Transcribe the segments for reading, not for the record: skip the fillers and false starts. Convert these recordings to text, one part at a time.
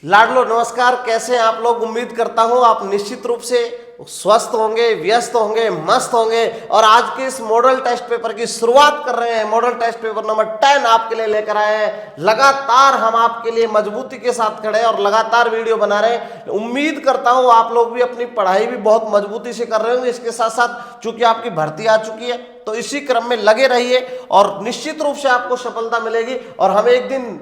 लाडलो नमस्कार, कैसे हैं आप लोग। उम्मीद करता हूं आप निश्चित रूप से स्वस्थ होंगे, व्यस्त होंगे, मस्त होंगे। और आज के इस मॉडल टेस्ट पेपर की शुरुआत कर रहे हैं। मॉडल टेस्ट पेपर नंबर 10 आपके लिए लेकर आए हैं। लगातार हम आपके लिए मजबूती के साथ खड़े हैं और लगातार वीडियो बना रहे हैं। उम्मीद करता हूं आप लोग भी अपनी पढ़ाई भी बहुत मजबूती से कर रहे होंगे। इसके साथ साथ चूंकि आपकी भर्ती आ चुकी है तो इसी क्रम में लगे रहिए और निश्चित रूप से आपको सफलता मिलेगी और हम एक दिन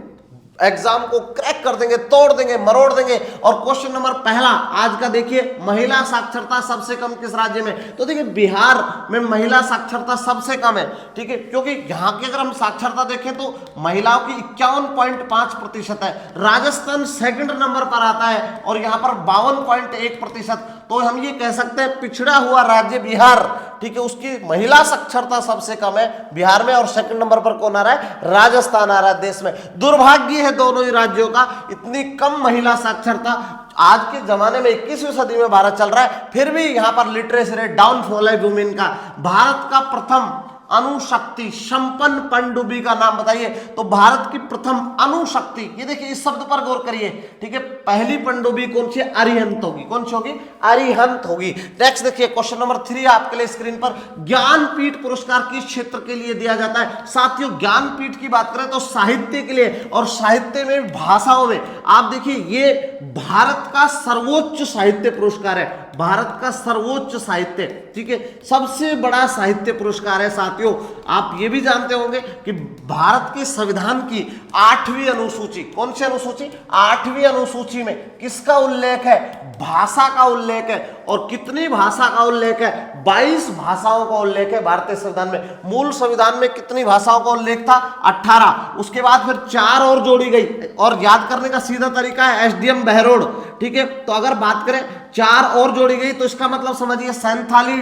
एग्जाम को क्रैक कर देंगे, तोड़ देंगे, मरोड़ देंगे। और क्वेश्चन नंबर पहला आज का देखिए, महिला साक्षरता सबसे कम किस राज्य में। तो देखिए बिहार में महिला साक्षरता सबसे कम है, ठीक है, क्योंकि यहाँ की अगर हम साक्षरता देखें तो महिलाओं की 51.5% है। राजस्थान सेकंड नंबर पर आता है और यहाँ पर 52.1%। तो हम ये कह सकते हैं पिछड़ा हुआ राज्य बिहार, ठीक है, उसकी महिला साक्षरता सबसे कम है बिहार में। और सेकंड नंबर पर कौन आ रहा है? राजस्थान आ रहा है देश में। दुर्भाग्य है दोनों ही राज्यों का, इतनी कम महिला साक्षरता। आज के जमाने में 21वीं सदी में भारत चल रहा है, फिर भी यहां पर लिटरेसी रेट डाउनफॉल है वुमेन का। भारत का प्रथम अणुशक्ति संपन्न पनडुब्बी का नाम बताइए। तो भारत की प्रथम अणुशक्ति, ये देखिए इस शब्द पर गौर करिए, ठीक है। पहली पनडुब्बी कौन सी? अरिहंत होगी। कौन सी होगी? अरिहंत होगी। नेक्स्ट देखिए क्वेश्चन नंबर 3 आपके लिए स्क्रीन पर। ज्ञानपीठ पुरस्कार किस क्षेत्र के लिए दिया जाता है? साथियों ज्ञानपीठ की बात करें तो साहित्य के लिए, और साहित्य में भाषाओं में आप देखिए ये भारत का सर्वोच्च साहित्य पुरस्कार है। भारत का सर्वोच्च साहित्य, ठीक है, सबसे बड़ा साहित्य पुरस्कार है। साथियों आप ये भी जानते होंगे कि भारत के संविधान की 8वीं अनुसूची, कौन सी अनुसूची? 8वीं अनुसूची में किसका उल्लेख है? भाषा का उल्लेख है। और कितनी भाषा का उल्लेख है? 22 भाषाओं का उल्लेख है भारतीय संविधान में। मूल संविधान में कितनी भाषाओं का उल्लेख था? 18। उसके बाद फिर 4 और जोड़ी गई। और याद करने का सीधा तरीका है एसडीएम बहरोड, ठीक है। तो अगर बात करें 4 और जोड़ी गई तो इसका मतलब समझिए सैंथाली,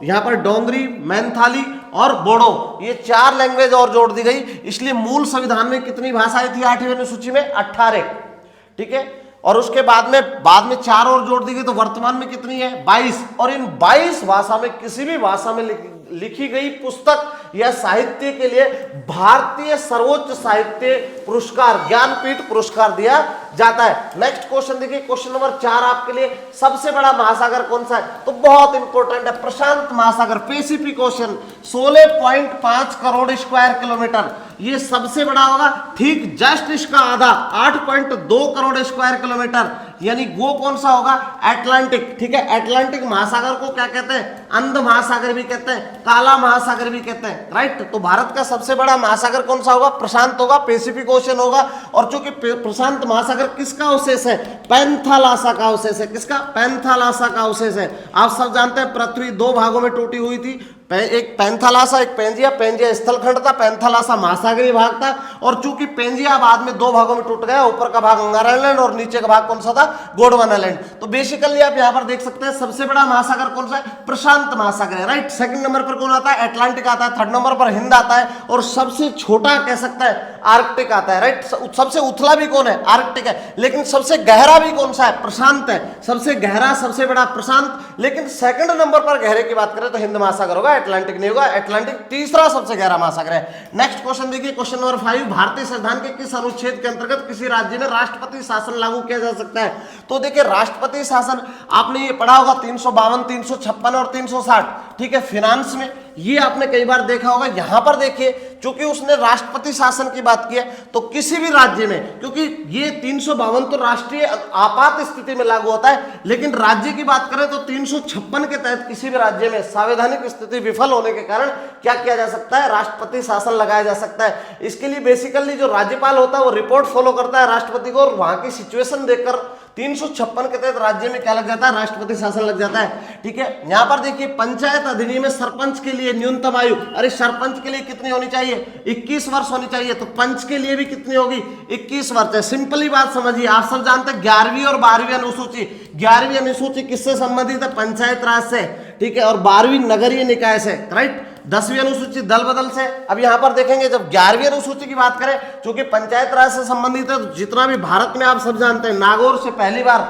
यहाँ पर डोंगरी, मैंथाली और बोडो, ये 4 लैंग्वेज और जोड़ दी गई। इसलिए मूल संविधान में कितनी भाषाएं थी 8वीं अनुसूची में? 18, ठीक है। और उसके बाद में 4 और जोड़ दी गई तो वर्तमान में कितनी है? 22। और इन 22 भाषा में किसी भी भाषा में लिखी गई पुस्तक या साहित्य के लिए भारतीय सर्वोच्च साहित्य पुरस्कार ज्ञानपीठ पुरस्कार दिया जाता है। नेक्स्ट क्वेश्चन देखिए, क्वेश्चन नंबर 4 आपके लिए। सबसे बड़ा महासागर कौन सा है? तो बहुत इंपॉर्टेंट है, प्रशांत महासागर, Pacific ocean. 16.5 crore square kilometre, ये सबसे बड़ा होगा। ठीक जस्ट इसका आधा 8.2 करोड़ स्क्वायर किलोमीटर, यानी वो कौन सा होगा? अटलांटिक, ठीक है। अटलांटिक महासागर को क्या कहते हैं? अंध महासागर भी कहते हैं, काला महासागर भी कहते हैं, राइट। तो भारत का सबसे बड़ा महासागर कौन सा होगा? प्रशांत होगा, पैसिफिक ओशन होगा। और चूंकि प्रशांत महासागर किसका अवशेष है? पैंथालासा का अवशेष है। किसका? पैंथालासा का अवशेष है। आप सब जानते हैं पृथ्वी 2 भागों में टूटी हुई थी, एक पैंथालासा, एक पेंजिया। पेंजिया स्थलखंड था, पैंथालासा महासागरीय भाग था। और चूंकि पेंजिया बाद में 2 भागों में टूट गया, ऊपर का भाग अंगारा आइलैंड और नीचे का भाग कौन सा था? गोंडवाना आइलैंड। तो बेसिकली आप यहां पर देख सकते हैं सबसे बड़ा महासागर कौन सा है? प्रशांत महासागर है, राइट। सेकंड नंबर पर कौन आता है? अटलांटिक आता है। थर्ड नंबर पर हिंद आता है। और सबसे छोटा कह सकता है आर्कटिक आता है, राइट। सबसे उथला भी कौन है? आर्कटिक है। लेकिन सबसे गहरा भी कौन सा है? प्रशांत है। सबसे गहरा, सबसे बड़ा प्रशांत। लेकिन सेकंड नंबर पर गहरे की बात करें तो हिंद महासागर होगा, अटलांटिक नहीं होगा। अटलांटिक तीसरा सबसे गहरा महासागर है। नेक्स्ट क्वेश्चन देखिए, क्वेश्चन नंबर 5। भारतीय संविधान के किस अनुच्छेद के अंतर्गत किसी राज्य में राष्ट्रपति शासन लागू किया जा सकता है? तो देखिए राष्ट्रपति शासन आपने ये पढ़ा होगा 352, 356 और 360, ठीक है। फाइनेंस में ये आपने कई बार देखा होगा। यहां पर देखिए क्योंकि उसने राष्ट्रपति शासन की बात की है तो किसी भी राज्य में, क्योंकि ये 352 तो राष्ट्रीय आपात स्थिति में लागू होता है, लेकिन राज्य की बात करें तो 356 के तहत किसी भी राज्य में संवैधानिक स्थिति विफल होने के कारण क्या किया जा सकता है? राष्ट्रपति शासन लगाया जा सकता है। इसके लिए बेसिकली जो राज्यपाल होता है वो रिपोर्ट फॉलो करता है राष्ट्रपति को, और वहां की सिचुएशन देखकर 356 के तहत राज्य में क्या लग जाता है? राष्ट्रपति शासन लग जाता है, ठीक है। यहां पर देखिए पंचायत अधिनियम में सरपंच के लिए न्यूनतम आयु, अरे सरपंच के लिए कितनी होनी चाहिए? 21 वर्ष होनी चाहिए। तो पंच के लिए भी कितनी होगी? 21 वर्ष है। सिंपली बात समझिए, आप सब जानते हैं 11वीं और 12वीं अनुसूची। 11वीं अनुसूची किससे संबंधित है? पंचायत राज से, ठीक है। और 12वीं नगरीय निकाय से, राइट। 10वीं अनुसूची दल बदल से। अब यहां पर देखेंगे जब 11वीं अनुसूची की बात करें, क्योंकि पंचायत राज से संबंधित है, तो जितना भी भारत में आप सब जानते हैं नागौर से पहली बार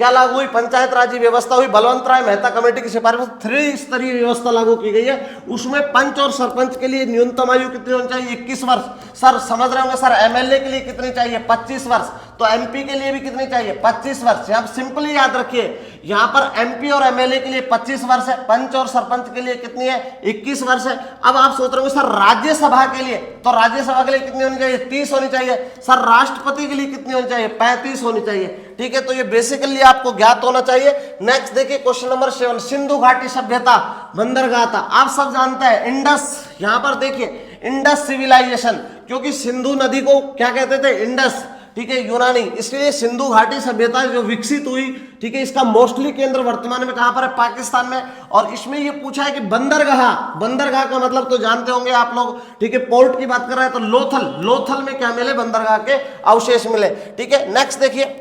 क्या लागू हुई? पंचायत राज व्यवस्था हुई। बलवंत राय मेहता कमेटी की सिफारिश 3 स्तरीय व्यवस्था लागू की गई है। उसमें पंच और सरपंच के लिए न्यूनतम आयु कितनी होनी चाहिए? 21 वर्ष। सर समझ रहे होंगे सर, एमएलए के लिए कितनी चाहिए? 25 वर्ष। तो एमपी के लिए भी कितनी चाहिए? 25 वर्ष। आप सिंपली याद रखिए, यहां पर एमपी और एमएलए के लिए 25 वर्ष है, पंच और सरपंच के लिए कितनी है? 21 वर्ष है। अब आप सोच रहे होंगे सर राज्यसभा के लिए, तो राज्यसभा के लिए कितनी होनी चाहिए? 30 होनी चाहिए। सर राष्ट्रपति के लिए कितनी होनी चाहिए? 35 होनी चाहिए। ठीक है, तो ये बेसिकली आपको ज्ञात होना चाहिए। नेक्स्ट देखिए क्वेश्चन नंबर 7, सिंधु घाटी सभ्यता बंदरगाह था। आप सब जानते हैं इंडस, यहां पर देखिए इंडस सिविलाइजेशन, क्योंकि सिंधु नदी को क्या कहते थे? इंडस। ठीक है, यूनानी, इसलिए सिंधु घाटी सभ्यता जो विकसित हुई, ठीक है, इसका मोस्टली केंद्र वर्तमान में कहां पर है? पाकिस्तान में। और इसमें ये पूछा है कि बंदरगाह, बंदरगाह का मतलब तो जानते होंगे आप लोग, ठीक है, पोर्ट की बात कर रहे हैं तो लोथल, लोथल में क्या मिले? बंदरगाह के अवशेष मिले। ठीक है, नेक्स्ट देखिए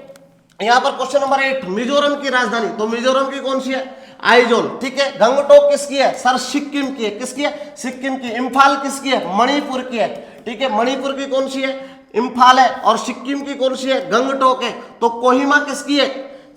यहां पर क्वेश्चन नंबर 8, मिजोरम की राजधानी, तो मिजोरम की कौन सी है? आइजोल। ठीक है, गंगटोक किसकी है? सर सिक्किम की है। किसकी है? सिक्किम की। इम्फाल किसकी है? मणिपुर की है। ठीक है, मणिपुर की कौन सी है? इम्फाल है। और सिक्किम की कौन सी है? गंगटोक है। तो कोहिमा किसकी है?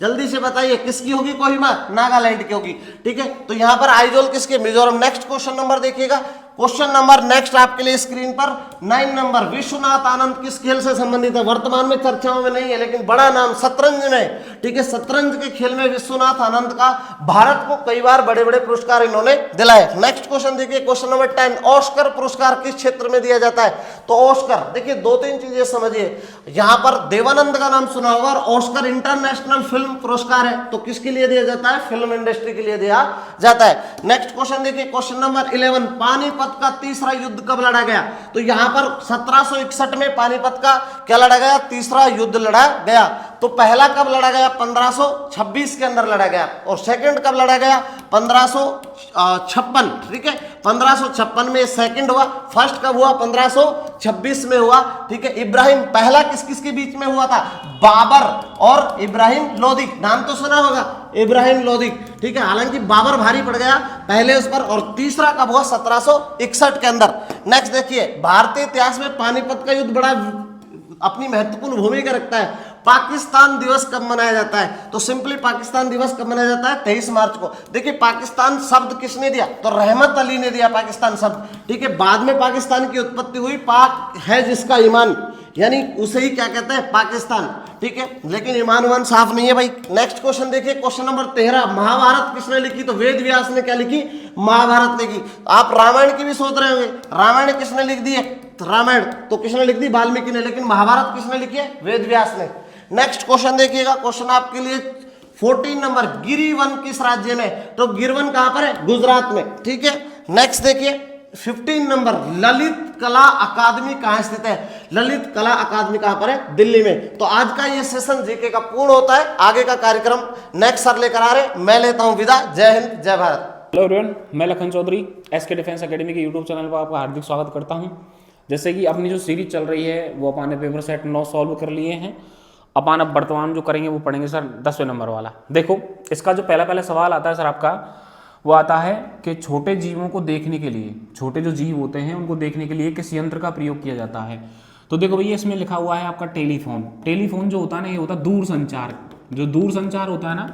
जल्दी से बताइए किसकी होगी? कोहिमा नागालैंड की होगी। ठीक है, तो यहां पर आइजोल किसके? मिजोरम। नेक्स्ट क्वेश्चन नंबर देखिएगा, क्वेश्चन नंबर नेक्स्ट आपके लिए स्क्रीन पर 9 नंबर, विश्वनाथ आनंद किस खेल से संबंधित है? वर्तमान में चर्चाओं में नहीं है लेकिन बड़ा नाम, शतरंज में। ठीक है, शतरंज के खेल में विश्वनाथ आनंद का भारत को कई बार बड़े बड़े पुरस्कार इन्होंने दिलाए। नेक्स्ट क्वेश्चन देखिए, क्वेश्चन नंबर 10, ऑस्कर पुरस्कार किस क्षेत्र में दिया जाता है? तो ऑस्कर देखिए 2-3 चीजें समझिए, यहां पर देवानंद का नाम सुना होगा, और ऑस्कर इंटरनेशनल फिल्म पुरस्कार है, तो किसके लिए दिया जाता है? फिल्म इंडस्ट्री के लिए दिया जाता है। नेक्स्ट क्वेश्चन देखिए, क्वेश्चन नंबर 11, पानीपत का तीसरा युद्ध कब लड़ा गया? तो यहां पर 1761 में पानीपत का क्या लड़ा गया? तीसरा युद्ध लड़ा गया। तो पहला कब लड़ा गया? 1526 के अंदर लड़ा गया। और सेकंड कब लड़ा गया? 1556। ठीक है, 1556 में सेकंड हुआ। फर्स्ट कब हुआ? 1526 में हुआ। ठीक है, इब्राहिम, पहला किस किस के बीच में हुआ था? बाबर और इब्राहिम लोदी, नाम तो सुना होगा, इब्राहिम लोदी। ठीक है, हालांकि बाबर भारी पड़ गया पहले उस पर। और तीसरा कब हुआ? 1761 के अंदर। नेक्स्ट देखिए, भारतीय इतिहास में पानीपत का युद्ध बड़ा अपनी महत्वपूर्ण भूमिका रखता है। पाकिस्तान दिवस कब मनाया जाता है? तो सिंपली पाकिस्तान दिवस कब मनाया जाता है? 23 मार्च को। देखिए पाकिस्तान शब्द किसने दिया? तो रहमत अली ने दिया पाकिस्तान शब्द। ठीक है, बाद में पाकिस्तान की उत्पत्ति हुई, पाक है जिसका ईमान, यानी उसे ही क्या कहते हैं? पाकिस्तान। ठीक है, लेकिन ईमान उमान साफ नहीं है भाई। नेक्स्ट क्वेश्चन देखिए, क्वेश्चन नंबर 13, महाभारत किसने लिखी? तो वेद व्यास ने क्या लिखी? महाभारत लिखी। आप रामायण की भी सोच रहे होंगे, रामायण किसने लिख दी है? रामायण तो किसने लिख दी? वाल्मीकि ने, लेकिन महाभारत किसने लिखी है? वेद व्यास ने। नेक्स्ट क्वेश्चन देखिएगा, क्वेश्चन आपके लिए 14 नंबर, गिरिवन किस राज्य में? तो गिरवन कहां पर है? गुजरात में। ठीक है, नेक्स्ट देखिए 15 नंबर, ललित कला अकादमी कहां स्थित है? ललित कला अकादमी कहां पर है? दिल्ली में। तो आज का ये सेशन जीके का पूर्ण होता है। आगे का कार्यक्रम नेक्स्ट सर लेकर आ रहे। मैं लेता हूं विदा। जय हिंद, जय भारत। हेलो एवरीवन, मैं Lakhan Chaudhary SK defence academy के यूट्यूब चैनल पर आपका हार्दिक स्वागत करता हूं। जैसे कि अपनी जो सीरीज चल रही है वो अपन ने पेपर सेट 9 सॉल्व कर लिए हैं। अपन अब वर्तमान जो करेंगे वो पढ़ेंगे सर 10वें नंबर वाला। देखो इसका जो पहला सवाल आता है सर आपका, वो आता है कि छोटे जीवों को देखने के लिए, छोटे जो जीव होते हैं उनको देखने के लिए किस यंत्र का प्रयोग किया जाता है? तो देखो भैया इसमें लिखा हुआ है आपका टेलीफोन। टेलीफोन जो होता है ना, ये होता है दूर संचार। जो दूर संचार होता है ना,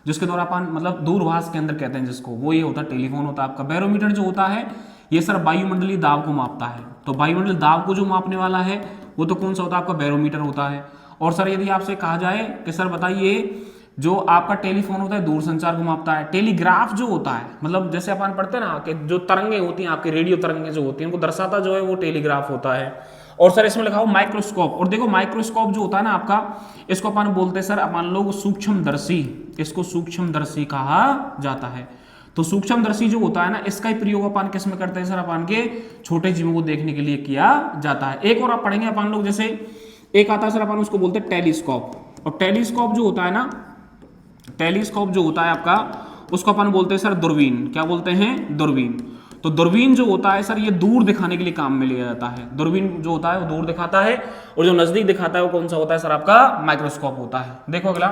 जिसके द्वारा अपन मतलब दूरभाष केंद्र कहते हैं जिसको, वो ये होता है टेलीफोन होता है आपका। बैरोमीटर जो होता है ये सर वायुमंडलीय दाब को मापता है। तो वायुमंडलीय दाब को जो मापने वाला है वो तो कौन सा होता है? आपका बैरोमीटर होता है। और सर यदि आपसे कहा जाए कि सर बताइए जो आपका टेलीफोन होता है दूर संचार को मापता है। टेलीग्राफ जो होता है, मतलब जैसे अपन पढ़ते हैं ना कि जो तरंगे होती हैं आपकी, रेडियो तरंगे जो होती हैं उनको दर्शाता जो है वो टेलीग्राफ होता है। और सर इसमें लिखा हो माइक्रोस्कोप। और देखो माइक्रोस्कोप जो होता है ना आपका, इसको अपन बोलते हैं सर अपन लोग सूक्ष्मदर्शी, इसको सूक्ष्मदर्शी कहा जाता है। तो सूक्ष्मदर्शी जो होता है ना, इसका ही प्रयोग अपन किस में करते हैं सर? अपन के छोटे जीवों को देखने के लिए किया जाता है। एक और आप पढ़ेंगे अपन लोग, जैसे एक आता है सर अपन उसको बोलते हैं टेलीस्कोप। और टेलीस्कोप जो होता है ना, टेलीस्कोप जो होता है आपका, उसको अपन बोलते हैं सर दूरबीन। क्या बोलते हैं? दूरबीन। तो दूरबीन जो होता है सर ये दूर दिखाने के लिए काम में लिया जाता है। दूरबीन जो होता है वो दूर दिखाता है, और जो नजदीक दिखाता है वो कौन सा होता है सर? आपका माइक्रोस्कोप होता है। देखो अगला,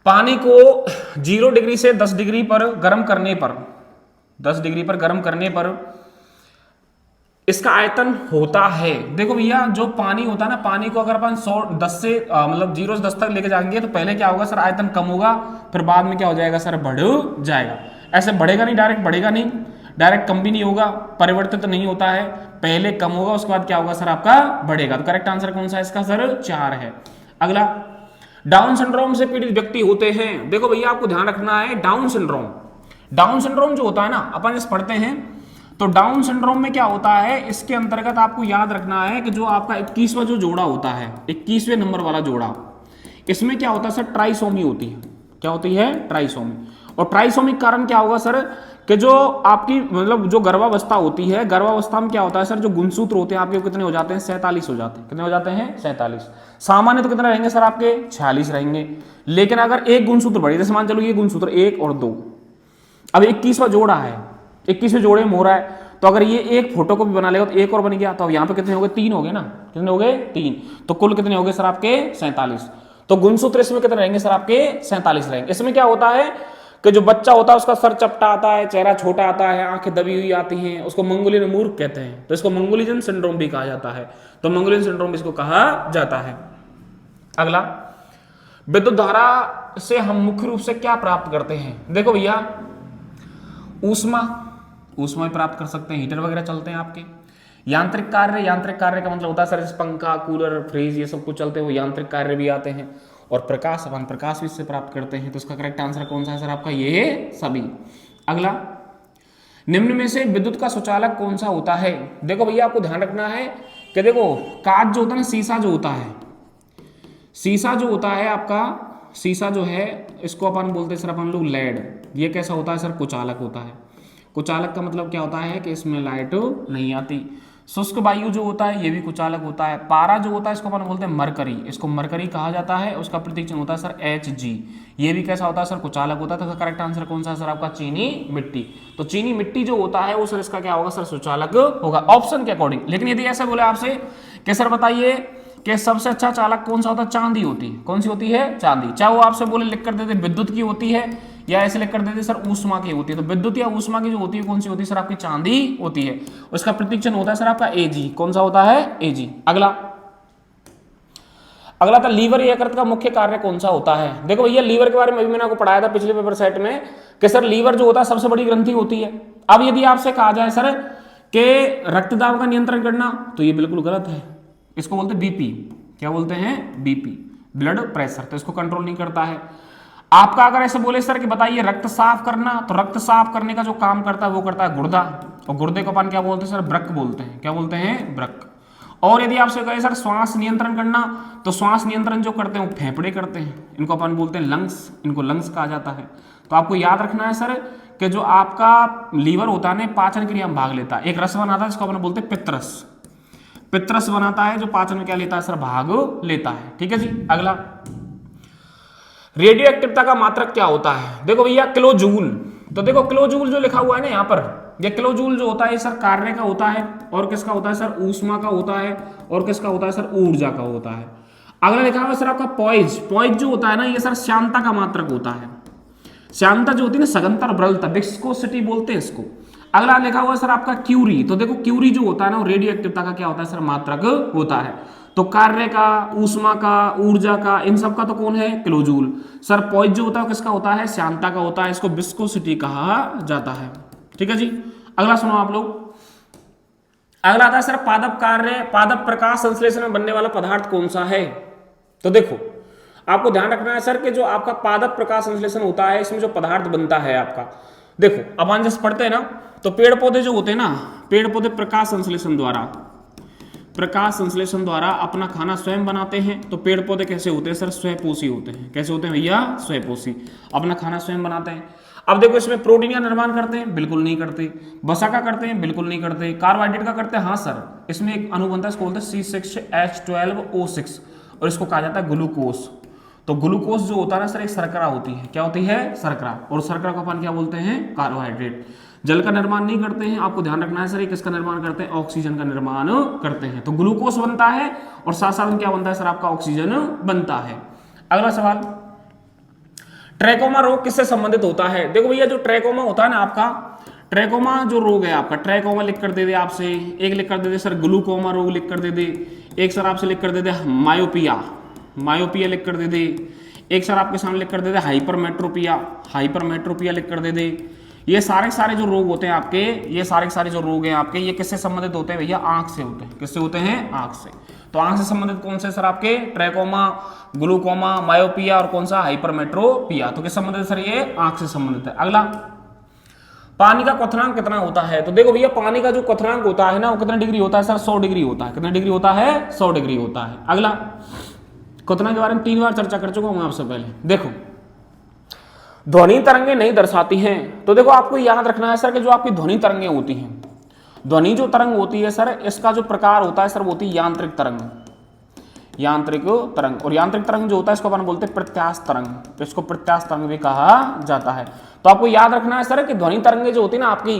पानी को 0 डिग्री से 10 डिग्री पर गर्म करने पर, 10 डिग्री पर गर्म करने पर इसका आयतन होता है, देखो भैया जो पानी होता है ना, पानी को अगर अपन 10 से मतलब 0 से 10 तक लेके जाएंगे तो पहले क्या होगा सर, आयतन कम होगा, फिर बाद में क्या हो जाएगा सर, बढ़ जाएगा। ऐसे बढ़ेगा नहीं, डायरेक्ट बढ़ेगा नहीं, डायरेक्ट कम भी नहीं होगा, परिवर्तित तो नहीं होता है, पहले कम होगा उसके बाद क्या होगा सर, आपका बढ़ेगा। तो करेक्ट आंसर कौन सा है इसका सर, 4 है। अगला, डाउन सिंड्रोम से पीड़ित व्यक्ति होते हैं। देखो भैया आपको ध्यान रखना है, डाउन सिंड्रोम, डाउन सिंड्रोम जो होता है ना, अपन जैसे पढ़ते हैं तो डाउन सिंड्रोम में क्या होता है, इसके अंतर्गत आपको याद रखना है कि जो आपका 21वां जो जोड़ा होता है, 21वें नंबर वाला जोड़ा, इसमें क्या होता है सर, ट्राइसोमी होती है। क्या होती है, ट्राइसोमी। और ट्राइसोमी के कारण क्या होगा सर, कि जो आपकी मतलब जो गर्भावस्था होती है, गर्भावस्था में क्या होता है सर, जो गुणसूत्र होते हैं आपके कितने हो जाते हैं, 47 हो जाते हैं। कितने हो जाते हैं, 47। सामान्य तो कितने रहेंगे सर आपके, 46 रहेंगे। लेकिन अगर एक गुणसूत्र बढ़े, जैसे मान चलो ये गुणसूत्र 1 और 2, अब 21वां जोड़ा है, 21वें जोड़े में हो रहा है, तो अगर ये एक फोटो को भी बना लेगा तो एक और बन गया, तो अब यहाँ पे कितने हो गए, 3 हो गए ना, कितने हो गए, 3। तो कुल कितने हो गए सर आपके, 47। तो गुणसूत्र इसमें कितने रहेंगे सर आपके, 47 रहेंगे। इसमें क्या होता है कि जो बच्चा होता है उसका सर चपटा आता है, चेहरा छोटा आता है, आंखें दबी हुई आती हैं, उसको मंगोलियन मूर्ख कहते हैं, तो इसको मंगोलियन सिंड्रोम भी कहा जाता है। तो मंगोलियन सिंड्रोम इसको कहा जाता है। अगला, विद्युत धारा से हम मुख्य रूप से क्या प्राप्त करते हैं। देखो भैया, ऊष्मा, ऊष्मा भी प्राप्त कर सकते हैं, हीटर वगैरह चलते हैं आपके। यांत्रिक कार्य, यांत्रिक कार्य का मतलब होता है सर जैसे पंखा, कूलर, फ्रिज, ये सब कुछ चलते हैं, वो यांत्रिक कार्य भी आते हैं। और प्रकाश, अपन प्रकाश भी इससे प्राप्त करते हैं। तो इसका करेक्ट आंसर कौन सा है सर आपका, ये सभी। अगला, निम्न में से विद्युत का सुचालक कौन सा होता है। देखो भैया आपको ध्यान रखना है कि देखो कांच जो होता है ना, शीशा जो होता है, शीशा जो होता है आपका, शीशा जो है इसको अपन बोलते हैं सर अपन लोग लेड। ये कैसा होता है सर, कुचालक होता है। कुचालक का मतलब क्या होता है कि इसमें लाइट नहीं आती। शुष्क वायु जो होता है ये भी कुचालक होता है। पारा जो होता है इसको अपन बोलते हैं मरकरी, इसको मरकरी कहा जाता है। उसका प्रतीक चिन्ह होता है सर Hg। ये भी कैसा होता है सर, कुचालक होता है। तो करेक्ट आंसर कौन सा है सर आपका, चीनी मिट्टी। तो चीनी मिट्टी जो होता है वो सर इसका क्या होगा सर, सुचालक होगा ऑप्शन के अकॉर्डिंग। लेकिन यदि ऐसा बोले आपसे कि सर बताइए कि सबसे अच्छा चालक कौन सा होता है, चांदी होती है। कौन सी होती है, चांदी। चाहे वो आपसे बोले लिख कर देते विद्युत की होती है या ऐसे लिख कर देते सर ऊष्मा की होती है, तो विद्युत या ऊष्मा की जो होती है कौन सी होती है सर आपकी, चांदी होती है। उसका प्रतीक चिन्ह होता है सर आपका Ag। कौन सा होता है, Ag। अगला, अगला था लीवर यकृत का मुख्य कार्य कौन सा होता है। देखो भैया लीवर के बारे में अभी मैंने आपको पढ़ाया था पिछले पेपर सेट में कि सर लीवर जो होता है सबसे बड़ी ग्रंथि होती है। अब यदि आपसे कहा जाए सर कि रक्तदाब का नियंत्रण करना, तो ये बिल्कुल गलत है। इसको बोलते हैं बीपी। क्या बोलते हैं, बीपी, ब्लड प्रेशर। तो इसको कंट्रोल नहीं करता है। आपका अगर ऐसे बोले सर कि बताइए रक्त साफ करना, तो रक्त साफ करने का जो काम करता है वो करता है गुर्दा, और गुर्दे को अपन क्या बोलते हैं सर, वृक्क बोलते हैं। क्या बोलते हैं, वृक्क। और यदि आपसे कहे सर श्वास नियंत्रण करना, तो श्वास नियंत्रण जो करते हैं वो फेफड़े करते हैं, इनको अपन बोलते हैं लंग्स, इनको लंग्स कहा जाता है। तो आपको याद रखना है सर कि जो आपका लीवर होता है ना, पाचन क्रिया में भाग लेता है। एक रस बनाता है जिसको अपन बोलते हैं पित्तरस, पित्तरस बनाता है जो पाचन में क्या लेता है सर, भाग लेता है। ठीक है जी। अगला, रेडियो एक्टिवता का मात्रक क्या होता है। देखो भैया किलो जूल। तो देखो किलो जूल जो लिखा हुआ है ना यहाँ पर, ये किलो जूल जो होता है सर कार्य का होता है, और किसका होता है सर, ऊष्मा का होता है, और किसका होता है सर, ऊर्जा का होता है। अगला लिखा हुआ है सर आपका पॉइज। पॉइज जो होता है ना ये सर श्यानता का मात्रक होता है। श्यानता जो होती है ना, सघनता और बलता, विस्कोसिटी बोलते हैं इसको। अगला लिखा हुआ है सर आपका क्यूरी। तो देखो क्यूरी जो होता है ना वो रेडियो एक्टिवता का क्या होता है सर, मात्रक होता है। तो कार्य का, ऊष्मा का, ऊर्जा का, इन सब का तो कौन है, किलोजूल। सर पॉइज जो होता है किसका होता है, श्यानता का होता है। इसको विस्कोसिटी कहा जाता है। ठीक है जी। अगला सुनो आप लोग। अगला आता है सर पादप कार्य, पादप प्रकाश संश्लेषण में बनने वाला पदार्थ कौन सा है। तो देखो आपको ध्यान रखना है सर कि जो आपका पादप प्रकाश संश्लेषण होता है इसमें जो पदार्थ बनता है आपका, देखो अपन जैसे पढ़ते हैं ना, तो पेड़ पौधे जो होते हैं ना, पेड़ पौधे प्रकाश संश्लेषण द्वारा अपना खाना स्वयं बनाते हैं। तो पेड़ पौधे कैसे होते हैं सर, स्वयंपोषी होते हैं। कैसे होते हैं भैया, स्वयंपोषी, अपना खाना स्वयं बनाते हैं। अब देखो इसमें प्रोटीन का निर्माण करते हैं, बिल्कुल नहीं करते। वसा का करते हैं, बिल्कुल नहीं करते। कार्बोहाइड्रेट का करते हैं, हाँ सर। इसमें एक अणु बनता है इसको बोलते हैं C6H12O6, और इसको कहा जाता है ग्लूकोज। तो ग्लूकोज जो होता है ना सर एक शर्करा होती है। क्या होती है, शर्करा। और शर्करा को अपन क्या बोलते हैं, कार्बोहाइड्रेट। जल का निर्माण नहीं करते हैं, आपको ध्यान रखना है सर। किसका निर्माण करते हैं, ऑक्सीजन का निर्माण करते हैं। तो ग्लूकोज बनता है और साथ साथ क्या बनता है सर आपका, ऑक्सीजन बनता है। अगला सवाल, ट्रैकोमा रोग किससे संबंधित होता है। देखो भैया जो ट्रैकोमा होता है ना आपका, ट्रैकोमा जो रोग है आपका, ट्रैकोमा लिख कर दे दे आपसे, एक लिख कर दे दे सर ग्लूकोमा रोग लिख कर दे दे, एक सर आपसे लिख कर दे दे मायोपिया, मायोपिया लिख कर दे दे, एक सर आपके सामने लिख कर दे दे हाइपरमेट्रोपिया, हाइपरमेट्रोपिया लिख कर दे दे। ये सारे जो रोग होते हैं आपके, ये सारे जो रोग हैं आपके, ये किससे संबंधित होते हैं भैया? आंख से होते हैं। किससे होते हैं? आंख से। तो आंख से संबंधित कौन से सर आपके? ट्रैकोमा, ग्लूकोमा, मायोपिया और कौन सा? हाइपरमेट्रोपिया। तो किस संबंधित सर? ये आंख से संबंधित है। अगला, पानी का क्वथनांक कितना होता है? तो देखो भैया पानी का जो क्वथनांक होता है ना, वो कितना डिग्री होता है सर? 100 डिग्री होता है। कितना डिग्री होता है? 100 डिग्री होता है। अगला, क्वथनांक के बारे में 3 बार चर्चा कर चुका हूं आपसे पहले। देखो, ध्वनि तरंगे नहीं दर्शाती हैं। तो देखो आपको याद रखना है सर कि जो आपकी ध्वनि तरंगे होती हैं, ध्वनि जो तरंग होती है सर, इसका जो प्रकार होता है सर, वो होती है यांत्रिक तरंग, यांत्रिक तरंग। और यांत्रिक तरंग जो होता है इसको अपन बोलते हैं प्रत्यास्थ तरंग, इसको प्रत्यास्थ तरंग भी कहा जाता है। तो आपको याद रखना है सर कि ध्वनि तरंगे जो होती है ना आपकी,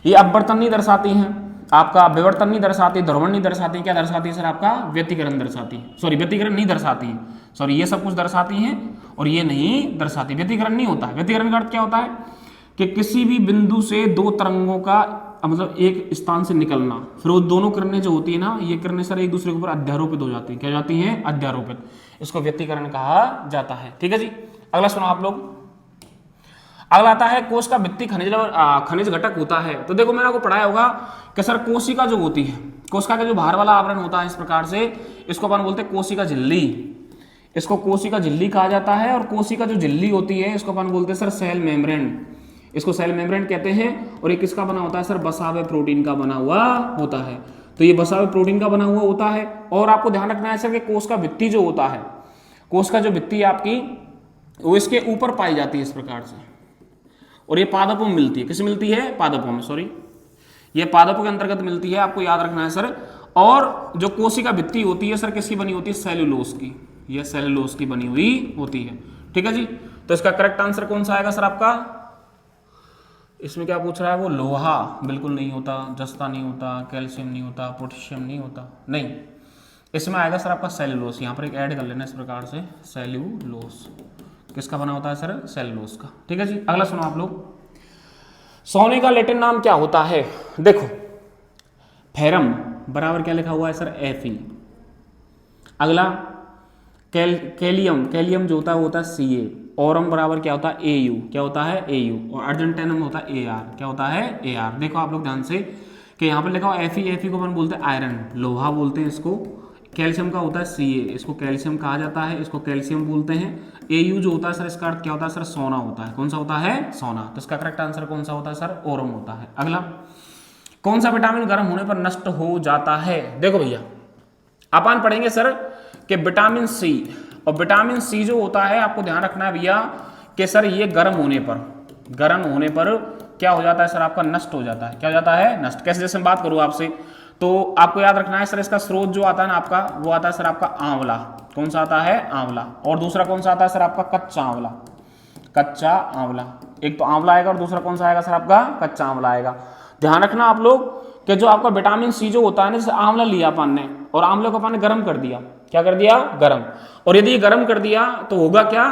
ये अपवर्तन नहीं दर्शाती हैं, आपका विवर्तन नहीं दर्शाती, ध्रुवण नहीं दर्शाती, क्या दर्शाती है सर? आपका व्यतिकरण दर्शाती है। सॉरी, व्यतिकरण नहीं दर्शाती है, सॉरी, ये सब कुछ दर्शाती हैं और ये नहीं दर्शाती। व्यतिकरण नहीं होता है। व्यतिकरण का अर्थ क्या होता है कि किसी भी बिंदु से दो तरंगों का मतलब एक स्थान से निकलना, फिर वो दोनों किरणें जो होती है ना, ये किरणें सर एक दूसरे के ऊपर अध्यारोपित हो जाती है। क्या जाती हैं? अध्यारोपित। इसको व्यतिकरण कहा जाता है। ठीक है जी। अगला सुनो आप लोग। अगला आता है कोश का भित्ति खनिज घटक होता है। तो देखो मैंने आपको पढ़ाया होगा कि सर कोशिका जो होती है, कोशिका का जो बाहर वाला आवरण होता है इस प्रकार से, इसको अपन बोलते हैं कोशिका झिल्ली। इसको कोशिका झिल्ली कहा जाता है। और कोशिका जो झिल्ली होती है इसको अपन बोलते हैं सर सेल मेम्ब्रेन, इसको सेल मेम्ब्रेन कहते हैं। और ये किसका बना होता है सर? बसा हुए प्रोटीन का बना हुआ होता है। तो ये बसा हुए प्रोटीन का बना हुआ होता है। और आपको ध्यान रखना है सर कि कोश का भित्ति जो होता है, कोश का जो भित्ति आपकी, वो इसके ऊपर पाई जाती है इस प्रकार से। और ये पादपों में मिलती है। किस मिलती है? पादपों में, सॉरी, ये पादपों के अंतर्गत मिलती है। आपको याद रखना है सर। और जो कोशिका भित्ति होती है सर किसकी बनी होती है? सेल्यूलोज की। यह सेल्यूलोज की बनी हुई होती है। ठीक है जी। तो इसका करेक्ट आंसर कौन सा आएगा सर आपका? इसमें क्या पूछ रहा है वो? लोहा बिल्कुल नहीं होता, जस्ता नहीं होता, कैल्शियम नहीं होता, पोटेशियम नहीं होता, नहीं। इसमें आएगा सर आपका सेल्यूलोज। यहाँ पर एक ऐड कर लेना इस प्रकार से, सेल्यूलोज। किसका बना होता है सर? सेल्यूलोज का। ठीक है जी। अगला सुनो आप लोग। सोने का लैटिन नाम क्या होता है? देखो, फेरम बराबर क्या लिखा हुआ है सर? Fe। अगला, कैलियम, कैलियम जो होता है वो होता है Ca। ओरम बराबर क्या होता है? Au। क्या होता है? Au। और अर्जेंटेनम होता है Ar। क्या होता है? Ar। देखो आप लोग ध्यान से कि यहाँ पर लिखा हुआ Fe, Fe को अपन बोलते हैं आयरन, लोहा बोलते हैं इसको। कैल्शियम का होता है Ca, इसको कैल्शियम कहा जाता है, इसको कैल्शियम बोलते हैं। Au जो होता है सर, इसका अर्थ क्या होता है सर? सोना होता है। कौन सा होता है? सोना। तो इसका करेक्ट आंसर कौन सा होता है सर? ओरम होता है। अगला, कौन सा विटामिन गर्म होने पर नष्ट हो जाता है? देखो भैया, अपन पढ़ेंगे सर कि विटामिन सी। और विटामिन सी जो होता है, आपको ध्यान रखना है भैया कि सर ये गर्म होने पर क्या हो जाता है सर? आपका नष्ट हो जाता है। क्या हो जाता है? नष्ट। कैसे? जैसे मैं बात करूं आपसे, तो आपको याद रखना है सर इसका स्रोत जो आता है ना आपका, वो आता है सर आपका आंवला। कौन सा आता है? आंवला। और दूसरा कौन सा आता है सर? आपका कच्चा आंवला। कच्चा आंवला। एक तो आंवला आएगा और दूसरा कौन सा आएगा सर? आपका कच्चा आंवला आएगा। ध्यान रखना आप लोग कि जो आपका विटामिन सी जो होता है ना, जैसे आंवला लिया अपन ने और आंवले को अपन ने गर्म कर दिया। क्या कर दिया? गर्म। और यदि ये गर्म कर दिया तो होगा क्या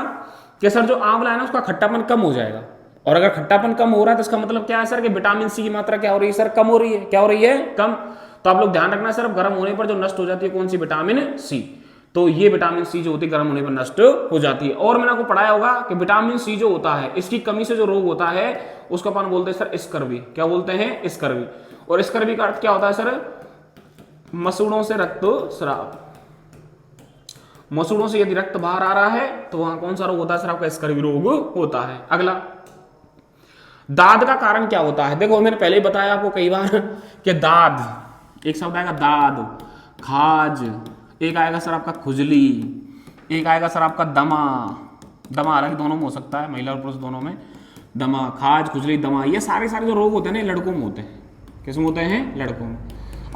कि सर जो आंवला है ना उसका खट्टापन कम हो जाएगा। और अगर खट्टापन कम हो रहा है तो इसका मतलब क्या है सर? कि विटामिन सी की मात्रा क्या हो रही है सर? कम हो रही है। क्या हो रही है? कम। तो आप लोग ध्यान रखना सर, गर्म होने पर जो नष्ट हो जाती है कौन सी? Vitamin C. तो ये विटामिन सी जो होती है गर्म होने पर नष्ट हो जाती है। और मैंने आपको पढ़ाया होगा कि विटामिन सी जो होता है, इसकी कमी से जो रोग होता है उसको अपन बोलते हैं सर स्कर्वी। क्या बोलते हैं? स्कर्वी। और स्कर्वी का अर्थ क्या होता है सर? मसूड़ों से रक्त स्राव। मसूड़ों से यदि रक्त बाहर आ रहा है तो वहां कौन सा रोग होता है सर? आपका स्कर्वी रोग होता है। अगला, दाद का कारण क्या होता है? देखो मैंने पहले ही बताया आपको कई बार कि दाद, एक शब्द आएगा दाद, खाज, एक आएगा सर आपका खुजली, एक आएगा सर आपका दमा। दमा हालांकि दोनों में हो सकता है, महिला और पुरुष दोनों में। दमा, खाज, खुजली, दमा, ये सारे जो रोग होते हैं ना, लड़कों में होते हैं। किसमें होते हैं? लड़कों में।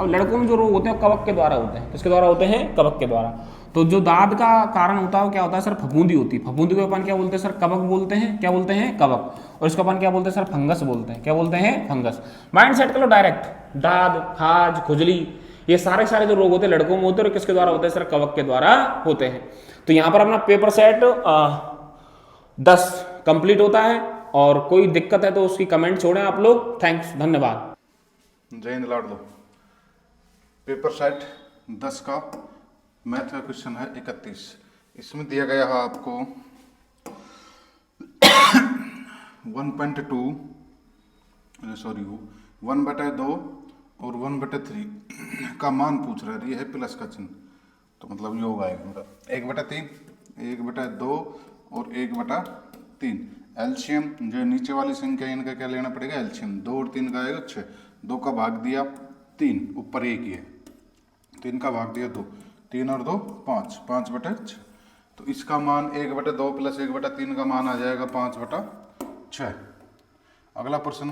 अब लड़कों में जो रोग होते हैं कवक के द्वारा होते हैं। किसके द्वारा होते हैं? कवक के द्वारा। तो जो दाद का कारण होता है वो क्या होता है सर? फफूंदी होती है। फफूंदी को अपन क्या बोलते हैं सर? कवक बोलते हैं। क्या बोलते हैं? कवक। और इसको अपन क्या बोलते हैं सर? फंगस बोलते हैं। क्या बोलते हैं? फंगस। माइंड सेट कर लो डायरेक्ट। दाद, खाज, खुजली, ये सारे जो रोग होते हैं लड़कों में होते हैं। और किसके द्वारा होते हैं सर? कवक के द्वारा होते हैं। तो यहाँ पर अपना पेपर सेट 10 कंप्लीट होता है। और कोई दिक्कत है तो उसकी कमेंट छोड़ें आप लोग। थैंक्स, धन्यवाद। जय हिंद लाडलो। पेपर सेट 10 का मैथ का क्वेश्चन है 31। इसमें दिया गया है आपको 1.2 सॉरी 1/2 और 1/3 का मान पूछ रहा है। ये है प्लस का चिन्ह, तो मतलब योग आएगा 1/3, 1/2 और 1/3। एलसीएम जो नीचे वाली संख्या है इनका क्या लेना पड़ेगा, एलसीएम। 2 और 3 का आएगा 6, 2 का भाग दिया 3, ऊपर 1 ही है, 3 का भाग दिया 2, 3 और 2 5, 5/6। तो इसका मान 1/2 प्लस 1/3 का मान आ जाएगा 5/6। अगला प्रश्न,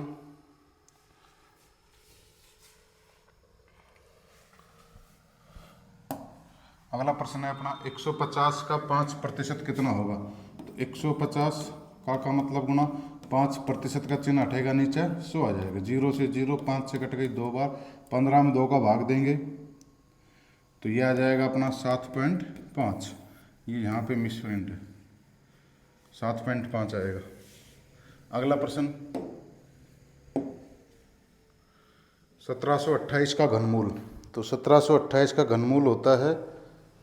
अगला प्रश्न है अपना 150 का 5% कितना होगा। तो 150 का मतलब गुना 5% का चिन्ह हटेगा नीचे 100 आ जाएगा। 0 से 0, 5 से कट गई 2 बार, 15 में 2 का भाग देंगे तो ये आ जाएगा अपना 7.5। ये यहाँ पे मिसप्रिंट है, 7.5 आएगा। अगला प्रश्न 1728 का घनमूल। तो 1728 का घनमूल होता है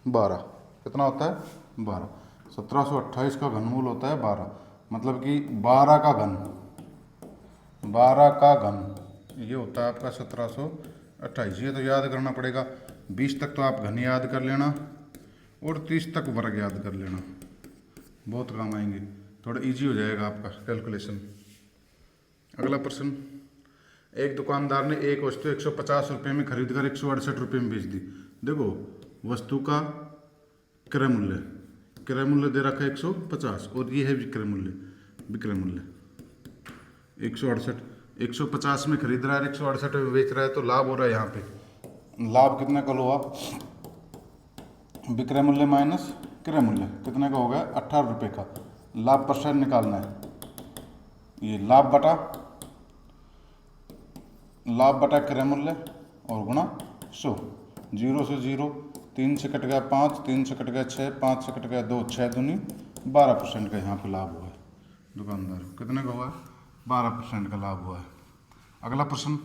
12। कितना होता है, 12। 1728 का घनमूल होता है 12, मतलब कि 12 का घन, 12 का घन ये होता है आपका 1728। ये तो याद करना पड़ेगा। 20 तक तो आप घन याद कर लेना और 30 तक वर्ग याद कर लेना, बहुत काम आएंगे, थोड़ा इजी हो जाएगा आपका कैलकुलेशन। अगला प्रश्न, एक दुकानदार ने एक वस्तु 150 रुपये में खरीद कर 168 रुपये में बेच दी। देखो वस्तु का क्रय मूल्य, क्रय मूल्य दे रखा है 150 और ये है विक्रय मूल्य, विक्रय मूल्य 168। 150 में खरीद रहा है, 168 में बेच रहा है, तो लाभ हो रहा है यहाँ पे। लाभ कितने का हुआ, विक्रय मूल्य माइनस क्रय मूल्य कितने का हो गया, 18 रुपये का। लाभ परसेंट निकालना है, ये लाभ बटा क्रय मूल्य और गुणा 100। 0 से 0, 3 से कट गया 5, 3 से कट गया 6, 5 से कट गया 2, 6 दूनी 12% का यहाँ पे लाभ हुआ है। दुकानदार कितने का हुआ है, 12% का लाभ हुआ है। अगला प्रश्न,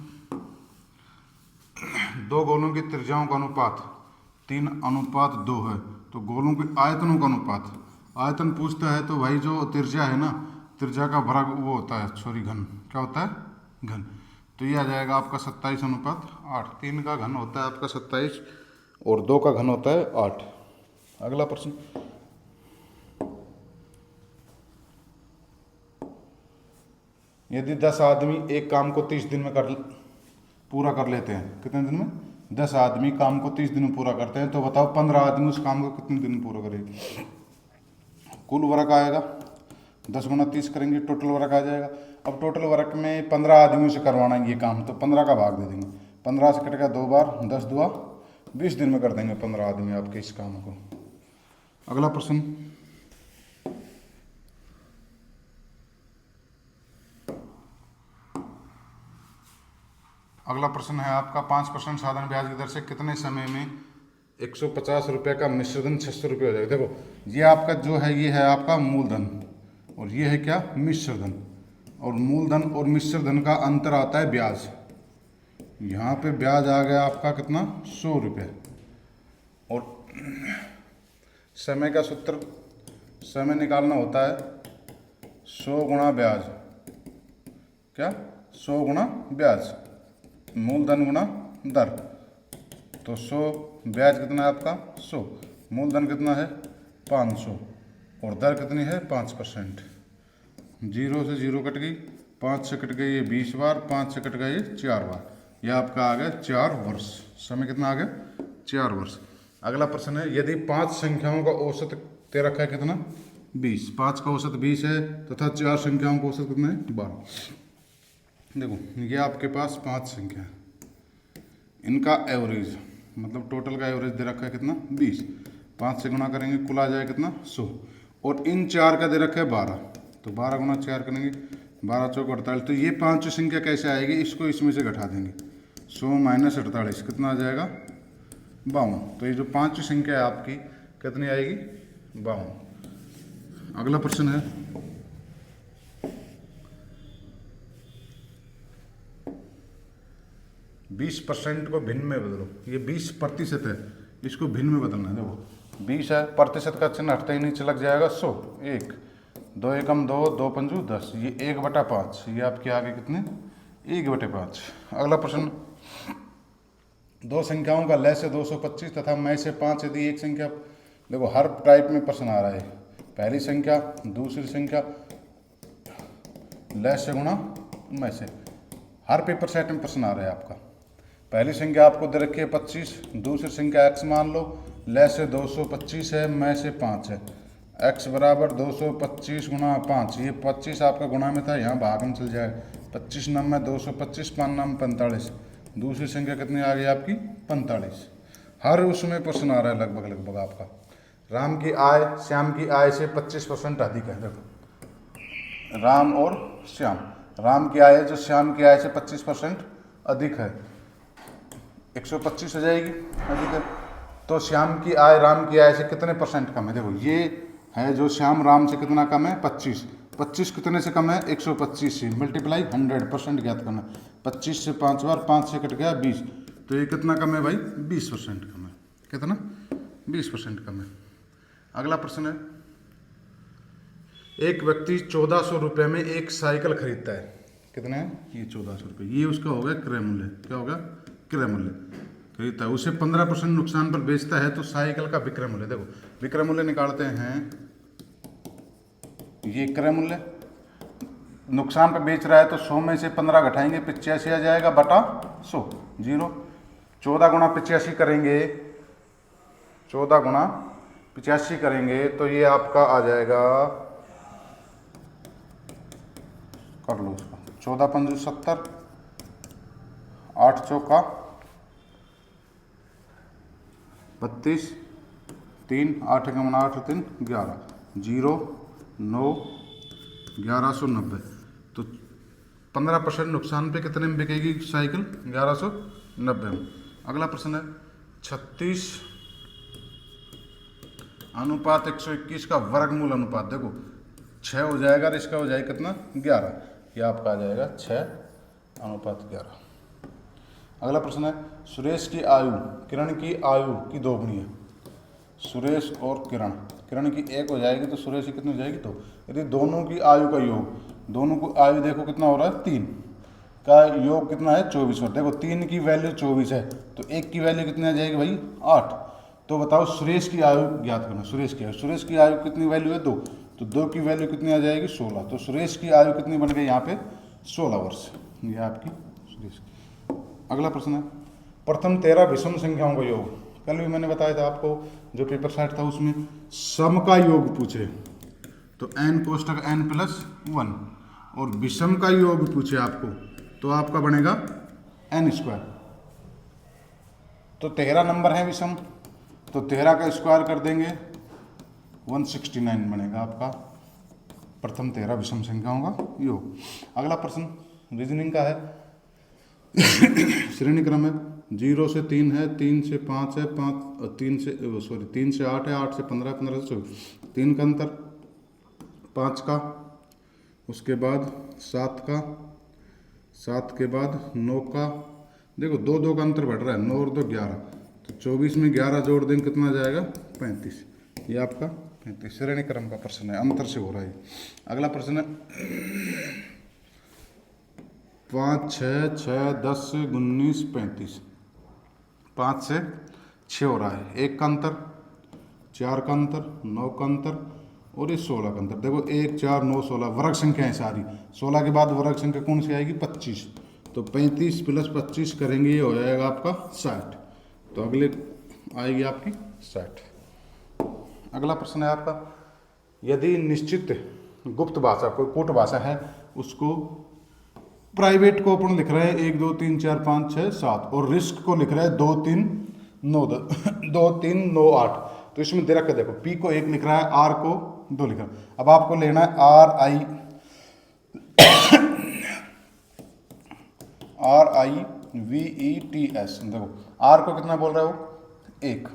2 गोलों की त्रिज्याओं का अनुपात 3:2 है, तो गोलों के आयतनों का अनुपात, आयतन पूछता है तो भाई जो त्रिज्या है ना, त्रिज्या का वर्ग वो होता है, सॉरी घन, क्या होता है, घन। तो ये आ जाएगा आपका 27:8। 3 का घन होता है आपका 27 और 2 का घन होता है 8। अगला प्रश्न, यदि 10 आदमी एक काम को 30 दिन में पूरा कर लेते हैं, कितने दिन में, 10 आदमी काम को 30 दिन में पूरा करते हैं, तो बताओ 15 आदमी उस काम को कितने दिन में पूरा करेंगे। कुल वर्क आएगा 10 गुना 30 करेंगे, टोटल वर्क आ जाएगा। अब टोटल वर्क में 15 आदमियों से करवाना है ये काम, तो 15 का भाग दे देंगे। 15 से कट गया 2 बार, 10 दुआ 20 दिन में कर देंगे 15 आदमी आपके इस काम को। अगला प्रश्न, अगला प्रश्न है आपका 5% साधारण ब्याज की दर से कितने समय में 150 रुपये का मिश्रधन 600 रुपये हो जाएगा। देखो ये आपका जो है, ये है आपका मूलधन और ये है क्या, मिश्रधन। और मूलधन और मिश्रधन का अंतर आता है ब्याज। यहाँ पे ब्याज आ गया आपका कितना, 100 रुपये। और समय का सूत्र, समय निकालना होता है 100 गुणा ब्याज, क्या 100 गुणा ब्याज, मूलधन गुणा दर। तो 100 ब्याज कितना है आपका 100, मूलधन कितना है 500 और दर कितनी है 5%। 0 से 0 कट गई, 5 से कट गई ये 20 बार, 5 से कट गया ये 4 बार, यह आपका आ गया 4 वर्ष। समय कितना आ गया 4 वर्ष। अगला प्रश्न है, यदि 5 संख्याओं का औसत दे रखा है कितना 20, 5 का औसत 20 है तथा 4 संख्याओं का औसत कितना है 12। देखो ये आपके पास 5 संख्या है, इनका एवरेज मतलब टोटल का एवरेज दे रखा है कितना 20, 5 से गुणा करेंगे कुल आ जाए कितना 100, और इन 4 का दे रखा है 12, तो 12 गुणा 4 करेंगे 12 चौक 48। तो ये 5 संख्या कैसे आएगी, इसको इसमें से घटा देंगे, 100 माइनस 48 कितना आ जाएगा 52। तो ये जो 5 संख्या है आपकी कितनी आएगी 52। अगला प्रश्न है, 20% को भिन्न में बदलो। ये 20% है, इसको भिन्न में बदलना है। देखो 20 है, प्रतिशत का चिन्ह हटते ही नीचे लग जाएगा 100। 1 2 एकम 2 2 पंजू 10, ये 1/5। ये आपके आगे कितने 1/5। अगला प्रश्न, दो संख्याओं का लय से 225 तथा मैं से 5 यदि एक संख्या। देखो हर टाइप में प्रश्न आ रहा है। पहली संख्या, दूसरी संख्या, लय से गुणा मैं से। हर पेपर सेट में प्रश्न आ रहा है आपका। पहली संख्या आपको दे रखी है 25, दूसरी संख्या x मान लो, लय से 225 है, मैं से 5 है। x बराबर 225 गुणा 5, ये 25 आपका गुणा में था, यहाँ भाग में चल जाए। 25 9 में 225, 5 9 45। दूसरी संख्या कितनी आ गई आपकी 45। हर उसमें प्रश्न आ रहा है लगभग आपका। राम की आय श्याम की आय से 25% अधिक है। देखो राम और श्याम, राम की आय है जो श्याम की आय से 25% अधिक है, 125 हो जाएगी अधिक है। तो श्याम की आय राम की आय से कितने % कम है? देखो ये है जो श्याम राम से कितना कम है 25। 25 कितने से कम है 125 से, मल्टीप्लाई 100% ज्ञात करना। 25 से 5 बार, 5 से कट गया 20, तो ये कितना कम है भाई 20% कम है। कितना 20% कम है। अगला प्रश्न है, एक व्यक्ति 1400 रुपये में एक साइकिल खरीदता है। कितने है ये 1400 रुपये, ये उसका हो गया क्रय मूल्य। क्या होगा क्रय मूल्य खरीदता है, उसे 15% नुकसान पर बेचता है तो साइकिल का विक्रय मूल्य। देखो विक्रय मूल्य निकालते हैं, ये क्रय मूल्य, नुकसान पर बेच रहा है तो 100 में से 15 घटाएंगे, 85 आ जाएगा बटा 100 0। 14 गुणा 85 करेंगे, 14 गुणा 85 करेंगे तो ये आपका आ जाएगा, कर लो इसका, 14 पंजू 70, 8 चौका 32, 3 8 एकम 8 3 11 0 9 1190। तो 15% नुकसान पे कितने में बिकेगी साइकिल 1190 में। अगला प्रश्न है 36 अनुपात 121 का वर्गमूल अनुपात। देखो 6 हो जाएगा और इसका हो जाएगा कितना 11, ये आपका आ जाएगा 6:11। अगला प्रश्न है, सुरेश की आयु किरण की आयु की दोगुनी है। सुरेश और किरण, किरण की 1 हो जाएगी तो सुरेश की कितनी हो जाएगी 2। यदि दोनों की आयु का योग, दोनों को आयु देखो कितना हो रहा है 3 का योग कितना है 24 हो। देखो 3 की वैल्यू 24 है तो 1 की वैल्यू कितनी आ जाएगी भाई 8। तो बताओ सुरेश की आयु ज्ञात करना। सुरेश की आयु कितनी वैल्यू है 2, तो 2 की वैल्यू कितनी आ जाएगी 16। तो सुरेश की आयु कितनी बन गई यहाँ पे 16 वर्ष, ये आपकी सुरेश की। अगला प्रश्न है, प्रथम 13 विषम संख्याओं का योग। कल भी मैंने बताया था आपको, जो पेपर सेट था उसमें सम का योग पूछे तो n कोष्टक n+1 और विषम का योग पूछे आपको तो आपका बनेगा n²। तो 13 नंबर है विषम, तो 13 का स्क्वायर कर देंगे 169 बनेगा आपका प्रथम 13 विषम संख्याओं का योग। अगला प्रश्न रीजनिंग का है, श्रेणी क्रम है 0 से 3 है, 3 से 5 है, 3 से 8 है, 8 से 15, 15 से 24, 3 का अंतर, 5 का, उसके बाद 7 का, 7 के बाद 9 का। देखो 2 2 का अंतर बढ़ रहा है, 9 और 2 11, तो 24 में 11 जोड़ देंगे कितना आ जाएगा 35। ये आपका 35 श्रेणी क्रम का प्रश्न है, अंतर से हो रहा है। अगला प्रश्न है 5 6 6 10 19 35, 5 से 6 हो रहा है, 1 का अंतर, 4 का अंतर, 9 का अंतर और ये 16 का अंतर। देखो 1 4 9 16 वर्ग संख्या है सारी, 16 के बाद वर्ग संख्या कौन सी आएगी 25, तो 35 + 25 करेंगे ये हो जाएगा आपका 60। तो अगले आएगी आपकी 60। अगला प्रश्न है आपका, यदि निश्चित गुप्त भाषा कोई कूट भाषा है उसको प्राइवेट को अपन लिख रहे हैं 1 2 3 4 5 6 7 और रिस्क को लिख रहे हैं 2 3 9 2 3 9 8। तो इसमें दे रखा देखो P को 1 लिख रहा है, R को 2 लिख रहा है। अब आपको लेना है RIVETS। देखो R को कितना बोल रहे हो 1,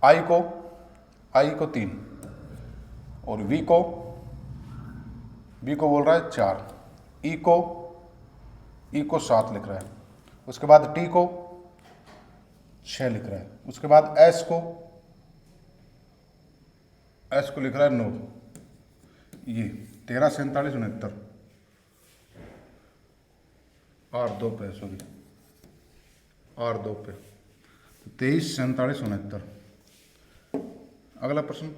I को 3 और V को बोल रहा है 4, E को 7 लिख रहा है। उसके बाद टी को 6 लिख रहा है, उसके बाद एस को लिख रहा है 9। ये 13 47 69 और 2 पे, सॉरी और 2 पे 23 47 69। अगला प्रश्न,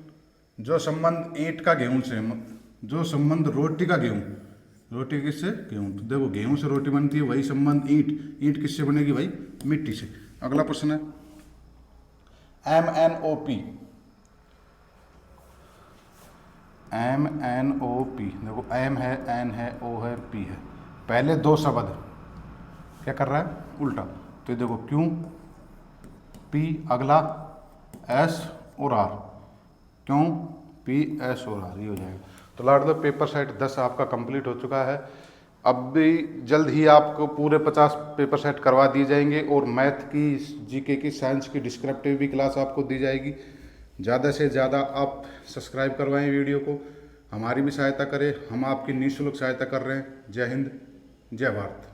जो संबंध ईंट का गेहूं से, जो संबंध रोटी का गेहूं, रोटी किससे, गेहूं, तो देखो गेहूं से रोटी बनती है, वही संबंध ईंट किससे बनेगी भाई, मिट्टी से। अगला प्रश्न है MNOP, देखो M है, N है, O है, P है, पहले 2 शब्द क्या कर रहा है, उल्टा, तो देखो Q P, अगला S और R, क्यों P S और R, ये हो जाएगा। तो लाड दो, पेपर सेट 10 आपका कंप्लीट हो चुका है। अब भी जल्द ही आपको पूरे 50 पेपर सेट करवा दिए जाएंगे और मैथ की, जीके की, साइंस की डिस्क्रिप्टिव भी क्लास आपको दी जाएगी। ज़्यादा से ज़्यादा आप सब्सक्राइब करवाएं वीडियो को, हमारी भी सहायता करें, हम आपकी निःशुल्क सहायता कर रहे हैं। जय हिंद, जय भारत।